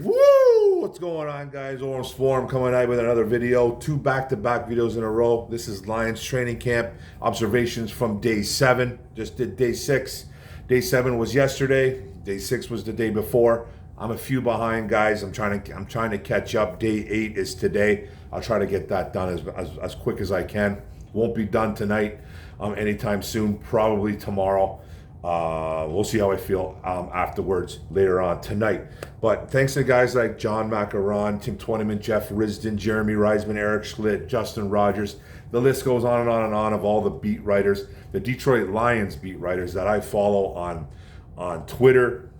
Woo! What's going on, guys? Orange Swarm coming out with another video. Two back-to-back videos in a row. This is Lions training camp observations from day 7. Just did day 6. Day 7 was yesterday. Day 6 was the day before. I'm a few behind, guys. I'm trying to catch up. Day 8 is today. I'll try to get that done as quick as I can. Won't be done tonight, anytime soon. Probably tomorrow. We'll see how I feel afterwards later on tonight. But thanks to guys like John Macaron, Tim Twentyman, Jeff Risden, Jeremy Reisman, Eric Schlitt, Justin Rogers. The list goes on and on and on of all the beat writers, the Detroit Lions beat writers that I follow on Twitter,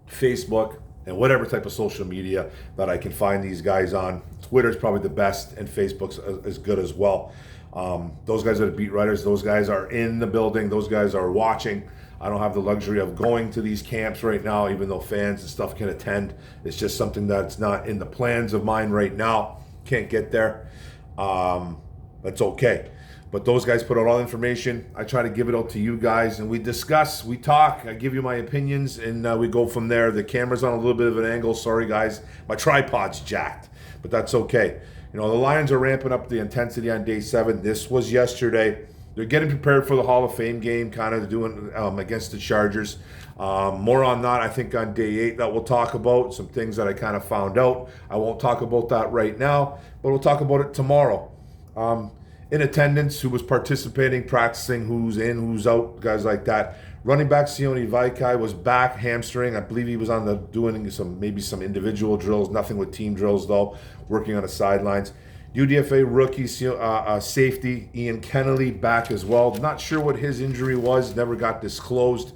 Facebook, and whatever type of social media that I can find these guys on. Twitter's probably the best, and Facebook's as good as well. Those guys are the beat writers. Those guys are in the building. Those guys are watching. I don't have the luxury of going to these camps right now, even though fans and stuff can attend. It's just something that's not in the plans of mine right now. Can't get there. That's okay. But those guys put out all the information. I try to give it out to you guys, and we discuss, we talk. I give you my opinions, and we go from there. The camera's on a little bit of an angle. Sorry, guys. My tripod's jacked, but that's okay. You know, the Lions are ramping up the intensity on day 7. This was yesterday. They're getting prepared for the Hall of Fame game, kind of doing against the Chargers. More on that, I think, on day 8 that we'll talk about. Some things that I kind of found out. I won't talk about that right now, but we'll talk about it tomorrow. In attendance, who was participating, practicing, who's in, who's out, guys like that. Running back Sione Vaikai was back, hamstring. I believe he was on the doing maybe some individual drills, nothing with team drills though, working on the sidelines. UDFA rookie safety Ian Kennelly back as well. Not sure what his injury was, never got disclosed.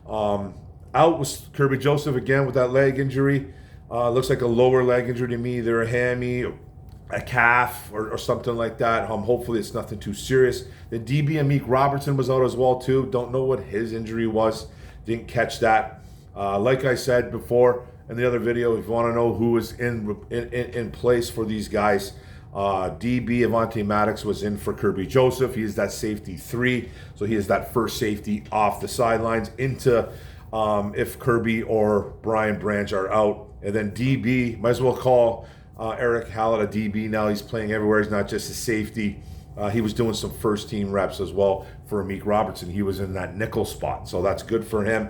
Out was Kirby Joseph again with that leg injury. Looks like a lower leg injury to me, either a hammy, a calf, or something like that. Hopefully it's nothing too serious. The DB Amik Robertson was out as well too. Don't know what his injury was. Didn't catch that. Like I said before in the other video, if you want to know who is in place for these guys, DB Avante Maddox was in for Kirby Joseph. He is that safety 3, so he is that first safety off the sidelines into if Kirby or Brian Branch are out. And then DB, might as well call Eric Hallett a DB now. He's playing everywhere. He's not just a safety. He was doing some first team reps as well for Amik Robertson. He was in that nickel spot, so that's good for him.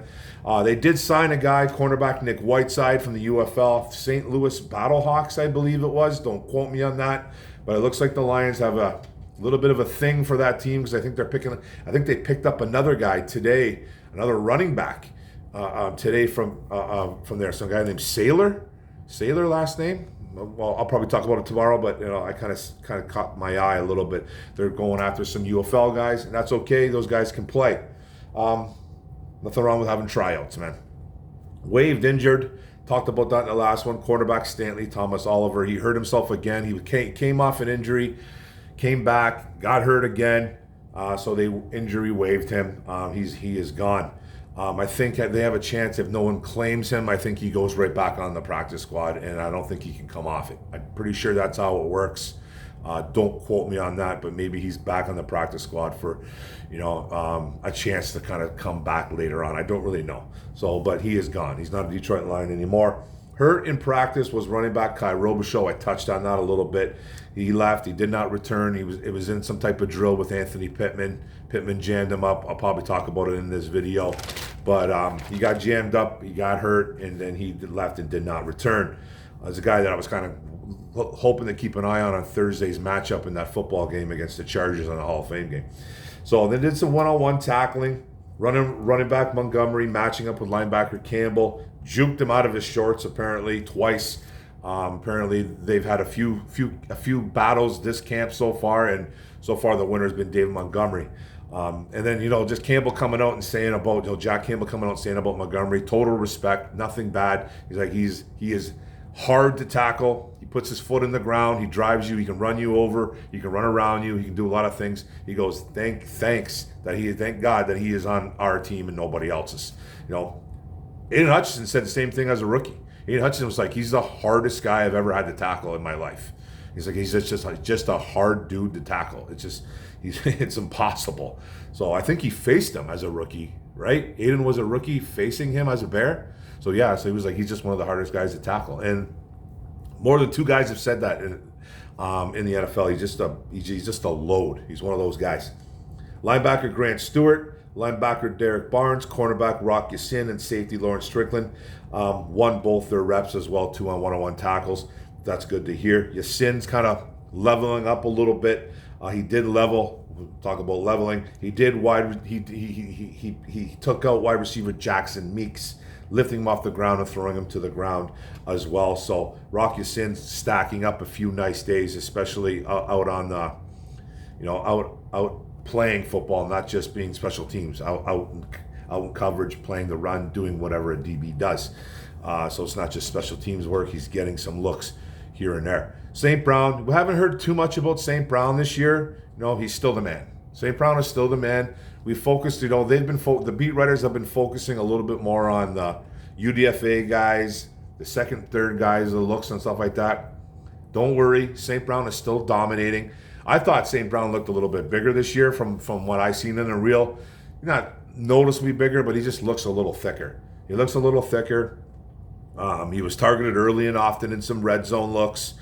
They did sign a guy, cornerback Nick Whiteside from the UFL, St. Louis Battlehawks, I believe it was. Don't quote me on that, but it looks like the Lions have a little bit of a thing for that team because I think they picked up another guy today, another running back today from there. Some guy named Saylor last name. Well, I'll probably talk about it tomorrow, but I kind of caught my eye a little bit. They're going after some UFL guys, and that's okay. Those guys can play. Nothing wrong with having tryouts, man. Waived injured. Talked about that in the last one. Quarterback Stanley Thomas Oliver. He hurt himself again. He came off an injury, came back, got hurt again. So they injury waived him. He is gone. I think they have a chance if no one claims him. I think he goes right back on the practice squad, and I don't think he can come off it. I'm pretty sure that's how it works. Don't quote me on that, but maybe he's back on the practice squad for, a chance to kind of come back later on. I don't really know. So, but he is gone. He's not a Detroit Lion anymore. Hurt in practice was running back Kai Robichaux. I touched on that a little bit. He left. He did not return. It was in some type of drill with Anthony Pittman. Pittman jammed him up. I'll probably talk about it in this video. But he got jammed up. He got hurt, and then he left and did not return. As a guy that I was kind of hoping to keep an eye on Thursday's matchup in that football game against the Chargers on the Hall of Fame game. So they did some one-on-one tackling. Running back Montgomery matching up with linebacker Campbell. Juked him out of his shorts apparently twice. Apparently they've had a few battles this camp so far, and so far the winner's been David Montgomery. And then just Campbell coming out and saying about Jack Campbell coming out and saying about Montgomery, total respect, nothing bad. He's like he is hard to tackle. He puts his foot in the ground. He drives you. He can run you over. He can run around you. He can do a lot of things. He goes, thank God that he is on our team and nobody else's. Aiden Hutchinson said the same thing as a rookie. Aiden Hutchinson was like, he's the hardest guy I've ever had to tackle in my life. He's like, he's just a hard dude to tackle. It's impossible. So I think he faced him as a rookie, right? Aiden was a rookie facing him as a Bear. So yeah, so he was like, he's just one of the hardest guys to tackle. And more than 2 guys have said that in the NFL. He's just a load. He's one of those guys. Linebacker Grant Stewart, linebacker Derek Barnes, cornerback Rock Ya-Sin, and safety Lawrence Strickland won both their reps as well, 2 on 1-on-1 tackles. That's good to hear. Ya-Sin's kind of leveling up a little bit. He did level. We'll talk about leveling. He did he took out wide receiver Jackson Meeks, lifting him off the ground and throwing him to the ground as well. So Rock Ya-Sin's stacking up a few nice days, especially out on the, out playing football, not just being special teams, out in coverage, playing the run, doing whatever a DB does. So it's not just special teams work. He's getting some looks here and there. St. Brown, we haven't heard too much about St. Brown this year. He's still the man. St. Brown is still the man. We focused, the beat writers have been focusing a little bit more on the UDFA guys, the second, third guys, the looks and stuff like that. Don't worry, St. Brown is still dominating. I thought St. Brown looked a little bit bigger this year from what I seen in the reel. Not noticeably bigger, but he just looks a little thicker. He looks a little thicker. He was targeted early and often in some red zone looks.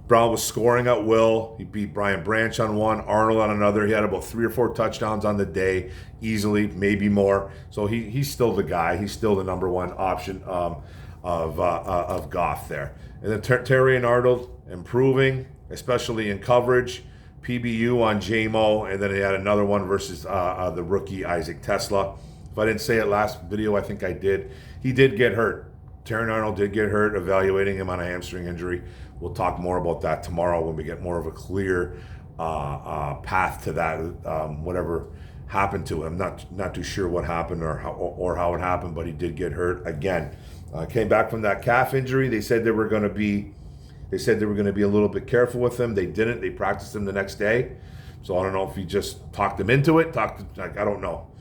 Brown was scoring at will. He beat Brian Branch on one, Arnold on another. He had about 3 or 4 touchdowns on the day, easily, maybe more. So he's still the guy. He's still the number 1 option of Goff there. And then Terry and Arnold improving, especially in coverage. PBU on J-Mo, and then he had another one versus the rookie Isaac Tesla. If I didn't say it last video, I think I did. He did get hurt. Terry Arnold did get hurt, evaluating him on a hamstring injury. We'll talk more about that tomorrow when we get more of a clear path to that. Whatever happened to him, not too sure what happened or how it happened, but he did get hurt again. Came back from that calf injury. They said they were going to be a little bit careful with him. They didn't. They practiced him the next day. So I don't know if he just talked him into it. I don't know.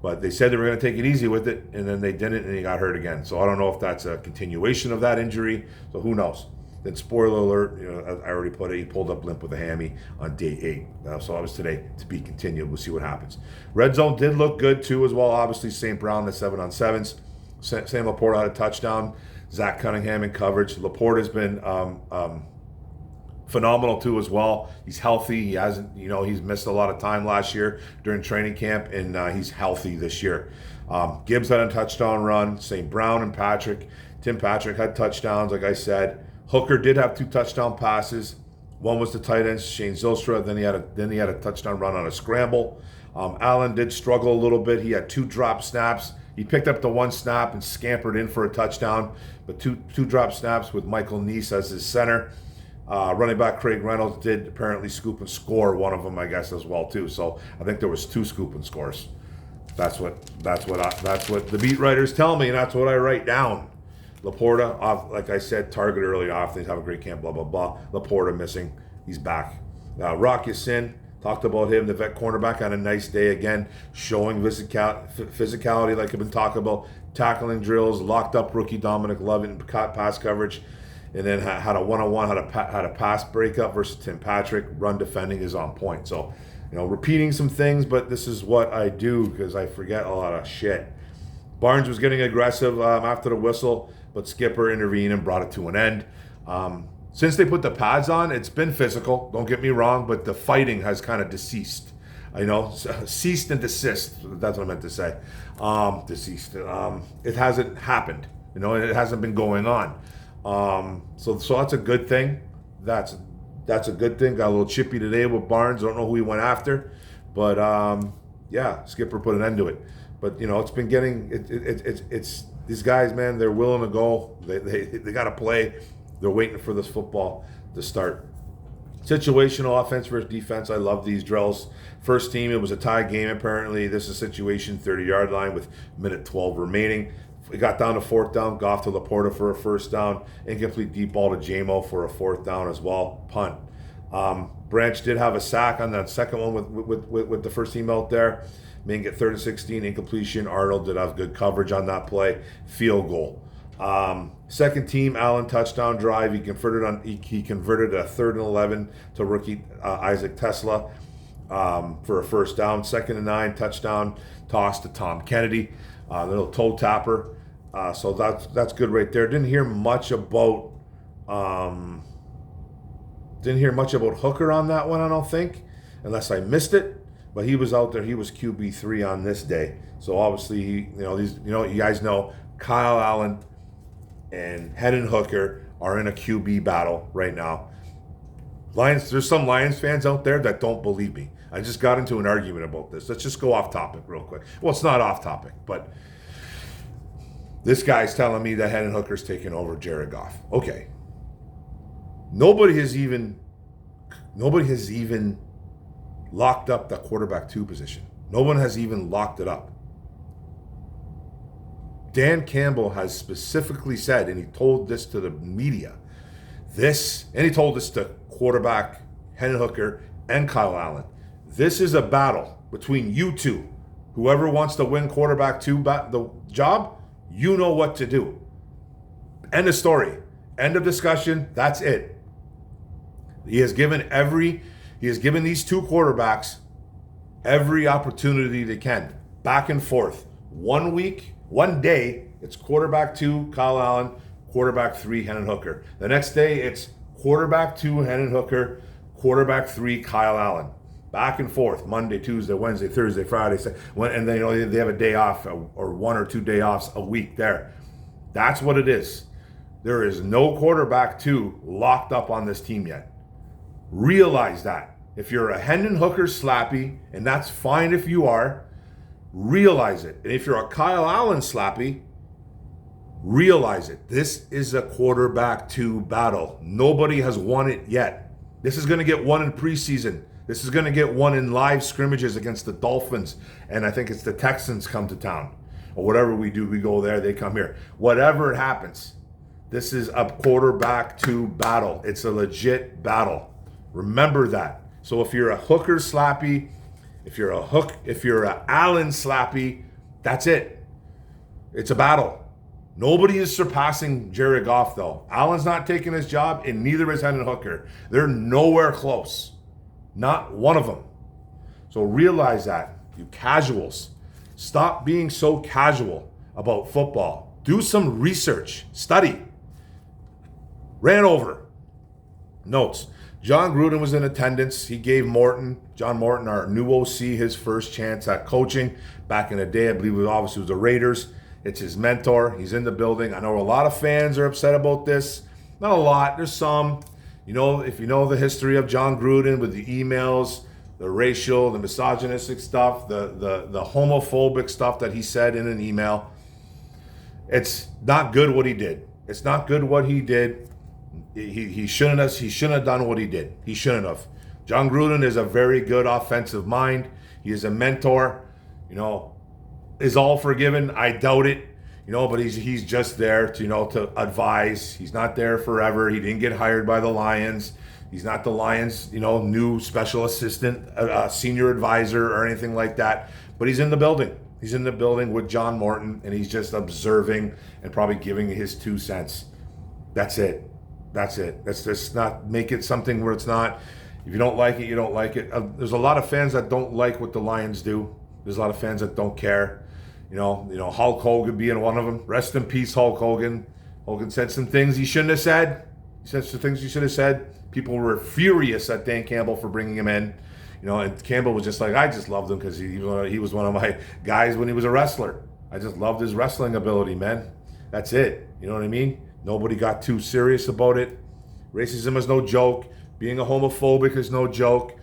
But they said they were going to take it easy with it, and then they didn't, and he got hurt again. So I don't know if that's a continuation of that injury. So who knows? Then spoiler alert, I already put it, he pulled up limp with a hammy on day 8. So obviously today to be continued. We'll see what happens. Red zone did look good too as well. Obviously St. Brown, the 7-on-7s. Sam Laporta had a touchdown. Zach Cunningham in coverage. Laporta has been phenomenal too as well. He's healthy. He hasn't, he's missed a lot of time last year during training camp, and he's healthy this year. Gibbs had a touchdown run. St. Brown and Tim Patrick had touchdowns, like I said. Hooker did have 2 touchdown passes. One was to tight end Shane Zylstra. Then he had a touchdown run on a scramble. Allen did struggle a little bit. He had 2 drop snaps. He picked up the 1 snap and scampered in for a touchdown, but two drop snaps with Michael Neese as his center. Running back Craig Reynolds did apparently scoop and score one of them, I guess, as well too. So I think there was 2 scoop and scores. That's what the beat writers tell me, and that's what I write down. Laporta, like I said, target early off. Things have a great camp. Blah blah blah. Laporta missing. He's back. Rock Ya-Sin, talked about him. The vet cornerback had a nice day again, showing physicality like I've been talking about. Tackling drills, locked up rookie Dominic Lovett in pass coverage. And then had a one-on-one, had a pass breakup versus Tim Patrick. Run defending is on point. So, repeating some things, but this is what I do because I forget a lot of shit. Barnes was getting aggressive after the whistle, but Skipper intervened and brought it to an end. Since they put the pads on, it's been physical. Don't get me wrong, but the fighting has kind of deceased. Ceased and desist. That's what I meant to say. Deceased. It hasn't happened. It hasn't been going on. So that's a good thing. That's a good thing. Got a little chippy today with Barnes. Don't know who he went after, but Skipper put an end to it. But it's been getting it's these guys, man. They're willing to go. They got to play. They're waiting for this football to start. Situational offense versus defense. I love these drills. First team, it was a tie game apparently. This is situation 30-yard line with minute 12 remaining. It got down to 4th down. Goff to Laporta for a 1st down. Incomplete deep ball to J-Mo for a 4th down as well. Punt. Branch did have a sack on that second one with the first team out there. Main get 3rd and 16. Incompletion. Arnold did have good coverage on that play. Field goal. Second team, Allen touchdown drive. He converted a 3rd and 11 to rookie Isaac Tesla for a 1st down. 2nd and 9 touchdown toss to Tom Kennedy. little toe tapper. So that's good right there. Didn't hear much about Hooker on that one, I don't think, unless I missed it. But he was out there. He was QB3 on this day. So obviously, you guys know Kyle Allen and Hendon Hooker are in a QB battle right now. Lions. There's some Lions fans out there that don't believe me. I just got into an argument about this. Let's just go off topic real quick. Well, it's not off topic, but this guy's telling me that Hendon Hooker's taking over Jared Goff. Okay. Nobody has even locked up the quarterback 2 position. No one has even locked it up. Dan Campbell has specifically said, and he told this to the media, and he told this to quarterback Hendon Hooker and Kyle Allen. This is a battle between you two. Whoever wants to win quarterback 2 the job, you know what to do. End of story. End of discussion. That's it. He has given these 2 quarterbacks every opportunity they can. Back and forth. 1 week, 1 day, it's quarterback 2, Kyle Allen, quarterback 3, Hendon Hooker. The next day, it's quarterback 2, Hendon Hooker, quarterback 3, Kyle Allen. Back and forth, Monday, Tuesday, Wednesday, Thursday, Friday, and then they have a day off or 1 or 2 day offs a week there. That's what it is. There is no quarterback 2 locked up on this team yet. Realize that. If you're a Hendon Hooker slappy, and that's fine if you are, realize it. And if you're a Kyle Allen slappy, realize it. This is a quarterback 2 battle. Nobody has won it yet. This is going to get won in preseason. This is going to get won in live scrimmages against the Dolphins. And I think it's the Texans come to town. Or whatever we do, we go there, they come here. Whatever it happens, this is a quarterback 2 battle. It's a legit battle. Remember that. So if you're a Hooker slappy, if you're a Allen slappy, that's it. It's a battle. Nobody is surpassing Jared Goff, though. Allen's not taking his job, and neither is Hendon Hooker. They're nowhere close. Not one of them. So realize that, you casuals. Stop being so casual about football. Do some research. Study. Ran over. Notes. John Gruden was in attendance. He gave John Morton, our new OC, his first chance at coaching. Back in the day, I believe it was the Raiders. It's his mentor. He's in the building. I know a lot of fans are upset about this. Not a lot. There's some. If you know the history of John Gruden with the emails, the racial, the misogynistic stuff, the homophobic stuff that he said in an email, it's not good what he did. It's not good what he did. He shouldn't have done what he did. He shouldn't have. John Gruden is a very good offensive mind. He is a mentor. Is all forgiven? I doubt it. But he's just there to advise. He's not there forever. He didn't get hired by the Lions. He's not the Lions, new special assistant, senior advisor or anything like that. But he's in the building. He's in the building with John Morton, and he's just observing and probably giving his 2 cents. That's it. Let's just not make it something where it's not. If you don't like it, you don't like it. There's a lot of fans that don't like what the Lions do. There's a lot of fans that don't care. Hulk Hogan being one of them. Rest in peace, Hulk Hogan. Hogan said some things he shouldn't have said. He said some things he should have said. People were furious at Dan Campbell for bringing him in. And Campbell was just like, I just loved him because he was one of my guys when he was a wrestler. I just loved his wrestling ability, man. That's it. You know what I mean? Nobody got too serious about it. Racism is no joke. Being a homophobic is no joke.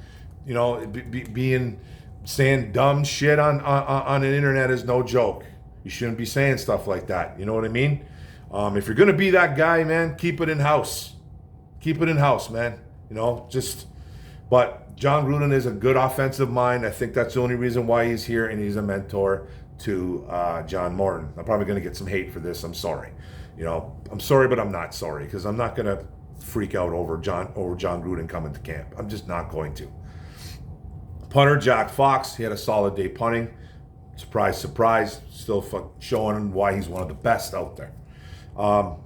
Saying dumb shit on the internet is no joke. You shouldn't be saying stuff like that. You know what I mean? If you're gonna be that guy, man, keep it in house. Keep it in house, man. But John Gruden is a good offensive mind. I think that's the only reason why he's here, and he's a mentor to John Morton. I'm probably gonna get some hate for this. I'm sorry. I'm sorry, but I'm not sorry, because I'm not gonna freak out over John Gruden coming to camp. I'm just not going to. Punter Jack Fox, he had a solid day punting. Surprise, surprise. Still showing why he's one of the best out there.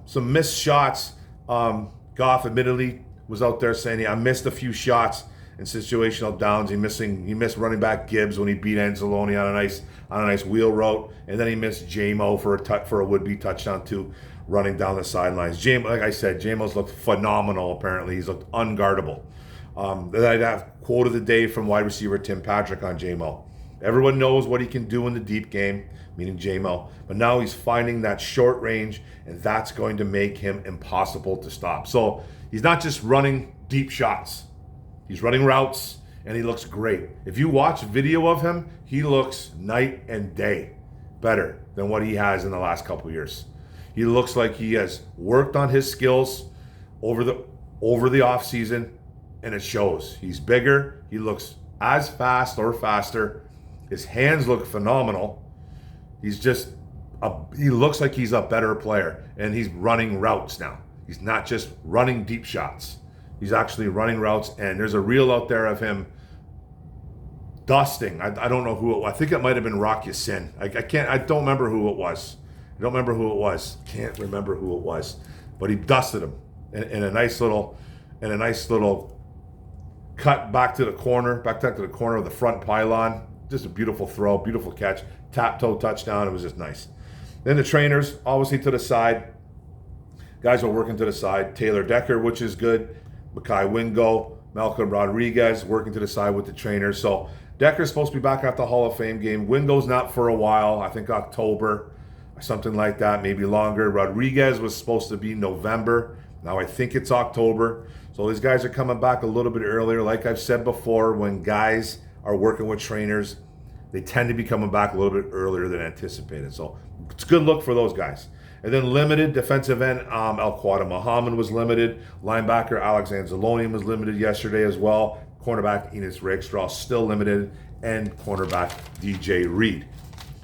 Some missed shots. Goff admittedly was out there saying, I missed a few shots. in situational downs. He missed running back Gibbs when he beat Anzalone on a nice wheel route, and then he missed J-Mo for a would-be touchdown too, running down the sidelines. Like I said, J-Mo's looked phenomenal. Apparently, he's looked unguardable. Then I'd have quote of the day from wide receiver Tim Patrick on J-Mo. Everyone knows what he can do in the deep game, meaning J-Mo, but now he's finding that short range, and that's going to make him impossible to stop. So he's not just running deep shots. He's running routes, and he looks great. If you watch video of him, he looks night and day better than what he has in the last couple of years. He looks like he has worked on his skills over the offseason, and it shows. He's bigger. He looks as fast or faster. His hands look phenomenal. He looks like he's a better player, and he's running routes now. He's not just running deep shots. He's actually running routes, and there's a reel out there of him dusting. I don't know who it was. I think it might have been Rock Ya-Sin. I don't remember who it was. Can't remember who it was. But he dusted him in a nice little cut back to the corner of the front pylon. Just a beautiful throw, beautiful catch, tap-toe touchdown. It was just nice. Then the trainers, obviously to the side. Guys are working to the side. Taylor Decker, which is good. Mekhi Wingo, Malcolm Rodriguez working to the side with the trainers. So Decker's supposed to be back at the Hall of Fame game. Wingo's not for a while. I think October, something like that, maybe longer. Rodriguez was supposed to be November. Now I think it's October. So these guys are coming back a little bit earlier. Like I've said before, when guys are working with trainers, they tend to be coming back a little bit earlier than anticipated. So it's a good look for those guys. And then limited defensive end, Al-Quadra Muhammad was limited. Linebacker Alex Anzalone was limited yesterday as well. Cornerback Enos Rakestraw still limited. And cornerback DJ Reed.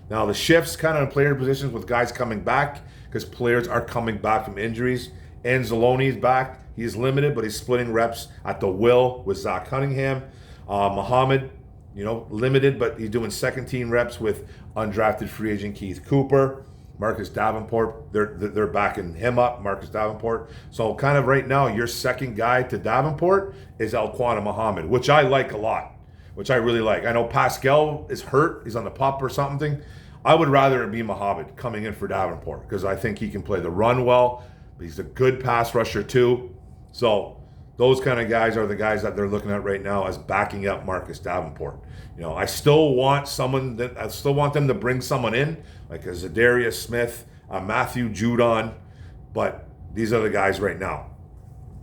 Now the shifts kind of in player positions with guys coming back because players are coming back from injuries. Anzalone's back. He's limited, but he's splitting reps at the will with Zach Cunningham. Muhammad, limited, but he's doing second team reps with undrafted free agent Keith Cooper. Marcus Davenport, they're backing him up, Marcus Davenport. So kind of right now, your second guy to Davenport is Al-Quadra Muhammad, which I like a lot, which I really like. I know Pascal is hurt. He's on the pup or something. I would rather it be Muhammad coming in for Davenport because I think he can play the run well, but he's a good pass rusher too. So those kind of guys are the guys that they're looking at right now as backing up Marcus Davenport. I still want them to bring someone in, like a Zadarius Smith, a Matthew Judon, but these are the guys right now.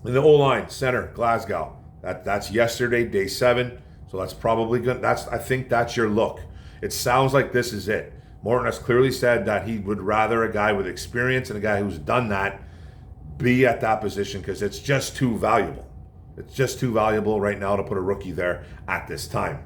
In the O-line, center, Glasgow. That's yesterday, day 7. So that's probably good. I think that's your look. It sounds like this is it. Morton has clearly said that he would rather a guy with experience and a guy who's done that be at that position because it's just too valuable. It's just too valuable right now to put a rookie there at this time.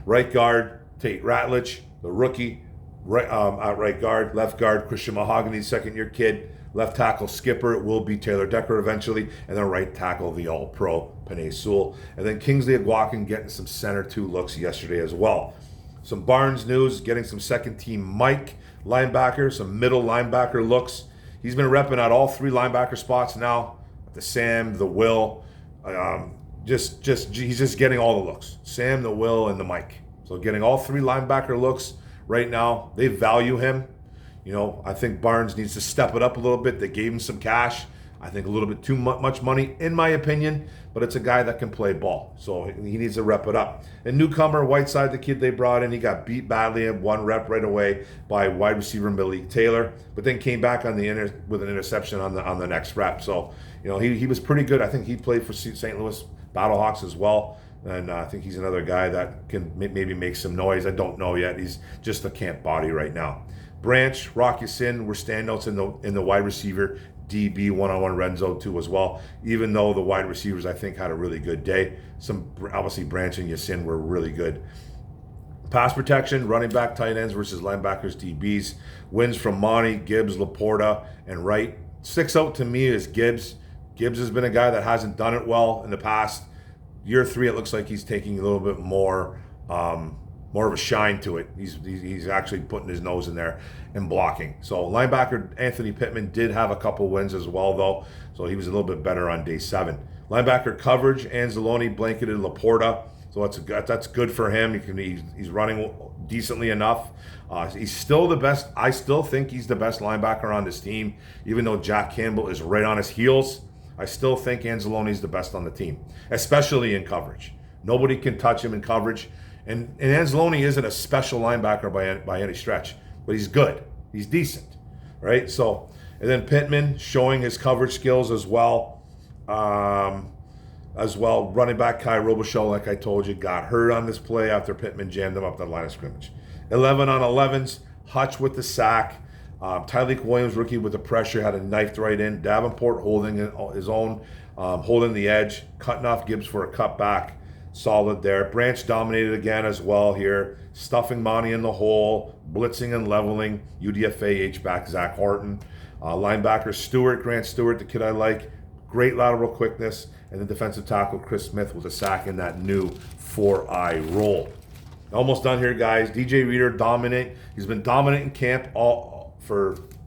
Right guard, Tate Ratledge, the rookie. At right guard, left guard, Christian Mahogany, second-year kid. Left tackle, skipper, it will be Taylor Decker eventually. And then right tackle, the all-pro, Penei Sewell. And then Kingsley Aguakin getting some center 2 looks yesterday as well. Some Barnes news, getting some second-team Mike linebacker, some middle linebacker looks. He's been repping out all 3 linebacker spots now. The Sam, the Will. He's just getting all the looks. Sam, the Will, and the Mike. So getting all 3 linebacker looks right now. They value him. I think Barnes needs to step it up a little bit. They gave him some cash. I think a little bit too much money, in my opinion, but it's a guy that can play ball. So he needs to rep it up. And newcomer, Whiteside, the kid they brought in, he got beat badly in 1 rep right away by wide receiver Malik Taylor, but then came back on with an interception on the next rep. So, he was pretty good. I think he played for St. Louis Battlehawks as well. And I think he's another guy that can maybe make some noise. I don't know yet. He's just a camp body right now. Branch, Rock Ya-Sin were standouts in the wide receiver DB one-on-one red zone too as well. Even though the wide receivers I think had a really good day. Obviously Branch and Ya-Sin were really good. Pass protection, running back, tight ends versus linebackers, DBs. Wins from Monty, Gibbs, Laporta, and Wright. Sticks out to me is Gibbs. Gibbs has been a guy that hasn't done it well in the past. Year 3, it looks like he's taking a little bit more of a shine to it. He's actually putting his nose in there and blocking. So linebacker Anthony Pittman did have a couple wins as well, though. So he was a little bit better on day 7. Linebacker coverage, Anzalone blanketed Laporta. So that's good for him. He's running decently enough. He's still the best. I still think he's the best linebacker on this team, even though Jack Campbell is right on his heels. I still think Anzalone's the best on the team, especially in coverage. Nobody can touch him in coverage. And Anzalone isn't a special linebacker by any stretch, but he's good. He's decent, right? So, and then Pittman showing his coverage skills as well. Running back Kai Robichaux, like I told you, got hurt on this play after Pittman jammed him up the line of scrimmage. 11 on 11s, Hutch with the sack. Tyleik Williams, rookie with the pressure, had a knifed right in. Davenport holding his own, holding the edge, cutting off Gibbs for a cutback. Solid there. Branch dominated again as well here, stuffing Monty in the hole, blitzing and leveling. UDFA H-back Zach Horton. Linebacker Grant Stewart, the kid I like. Great lateral quickness. And then defensive tackle Chris Smith with a sack in that new 4-eye roll. Almost done here, guys. DJ Reader dominant. He's been dominant in camp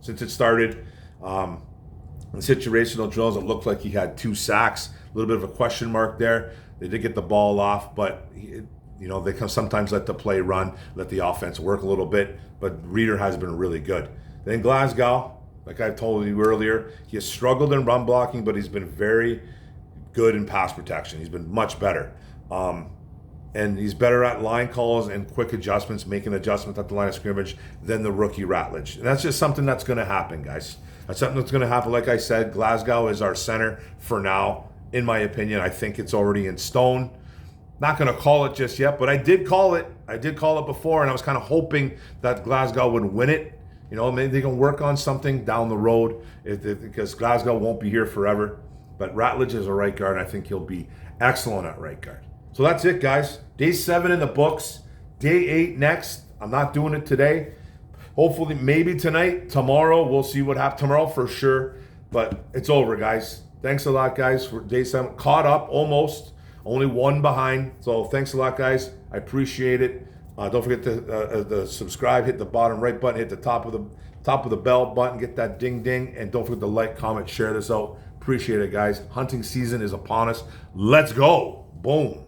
since it started. In situational drills, it looked like he had 2 sacks. A little bit of a question mark there. They did get the ball off, but they can sometimes let the play run, let the offense work a little bit. But Reader has been really good. Then Glasgow, like I told you earlier, he has struggled in run blocking, but he's been very good in pass protection. He's been much better. And he's better at line calls and quick adjustments, making adjustments at the line of scrimmage than the rookie Ratledge. And that's just something that's going to happen, guys. That's something that's going to happen. Like I said, Glasgow is our center for now. In my opinion, I think it's already in stone. Not going to call it just yet, but I did call it. I did call it before, and I was kind of hoping that Glasgow would win it. Maybe they can work on something down the road because Glasgow won't be here forever. But Ratledge is a right guard, and I think he'll be excellent at right guard. So that's it, guys. Day 7 in the books. Day 8 next. I'm not doing it today. Hopefully, maybe tonight. Tomorrow, we'll see what happens. Tomorrow for sure. But it's over, guys. Thanks a lot, guys, for day 7. Caught up almost. Only 1 behind. So thanks a lot, guys. I appreciate it. Don't forget to subscribe. Hit the bottom right button. Hit the top of the bell button. Get that ding ding. And don't forget to like, comment, share this out. Appreciate it, guys. Hunting season is upon us. Let's go. Boom.